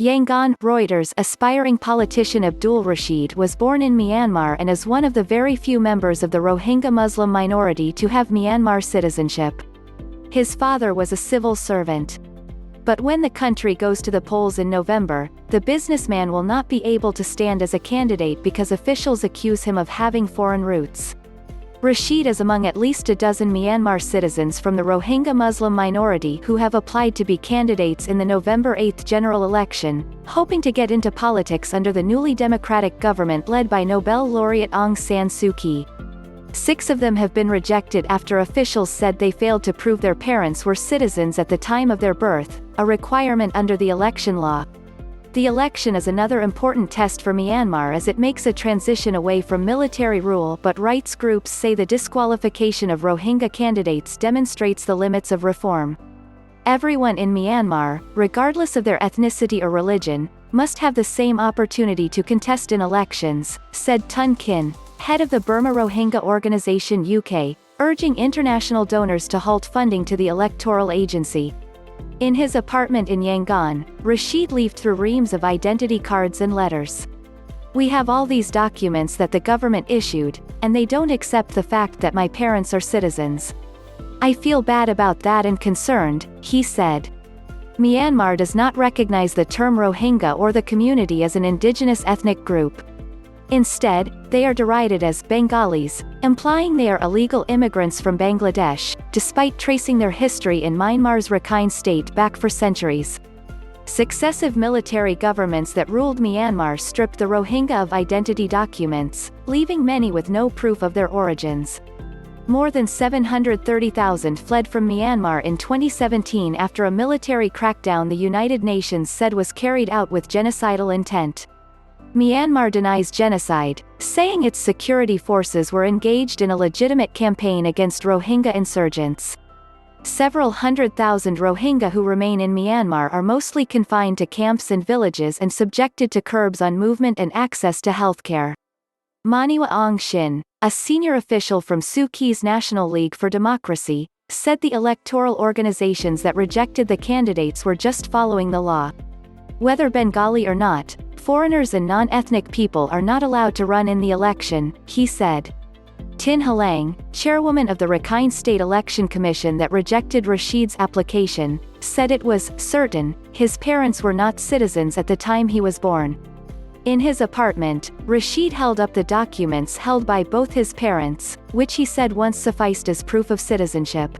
Yangon, Reuters. Aspiring politician Abdul Rasheed was born in Myanmar and is one of the very few members of the Rohingya Muslim minority to have Myanmar citizenship. His father was a civil servant. But when the country goes to the polls in November, the businessman will not be able to stand as a candidate because officials accuse him of having foreign roots. Rasheed is among at least a dozen Myanmar citizens from the Rohingya Muslim minority who have applied to be candidates in the November 8 general election, hoping to get into politics under the newly democratic government led by Nobel laureate Aung San Suu Kyi. 6 of them have been rejected after officials said they failed to prove their parents were citizens at the time of their birth, a requirement under the election law. The election is another important test for Myanmar as it makes a transition away from military rule, but rights groups say the disqualification of Rohingya candidates demonstrates the limits of reform. Everyone in Myanmar, regardless of their ethnicity or religion, must have the same opportunity to contest in elections, said Tun Khin, head of the Burma Rohingya Organization UK, urging international donors to halt funding to the electoral agency. In his apartment in Yangon, Rasheed leafed through reams of identity cards and letters. "We have all these documents that the government issued, and they don't accept the fact that my parents are citizens. I feel bad about that and concerned," he said. Myanmar does not recognize the term Rohingya or the community as an indigenous ethnic group. Instead, they are derided as Bengalis, implying they are illegal immigrants from Bangladesh, despite tracing their history in Myanmar's Rakhine State back for centuries. Successive military governments that ruled Myanmar stripped the Rohingya of identity documents, leaving many with no proof of their origins. More than 730,000 fled from Myanmar in 2017 after a military crackdown the United Nations said was carried out with genocidal intent. Myanmar denies genocide, saying its security forces were engaged in a legitimate campaign against Rohingya insurgents. Several 100,000 Rohingya who remain in Myanmar are mostly confined to camps and villages and subjected to curbs on movement and access to healthcare. Monywa Aung Shin, a senior official from Suu Kyi's National League for Democracy, said the electoral organizations that rejected the candidates were just following the law. Whether Bengali or not, foreigners and non-ethnic people are not allowed to run in the election, he said. Tin Khin, chairwoman of the Rakhine State Election Commission that rejected Rasheed's application, said it was certain his parents were not citizens at the time he was born. In his apartment, Rasheed held up the documents held by both his parents, which he said once sufficed as proof of citizenship.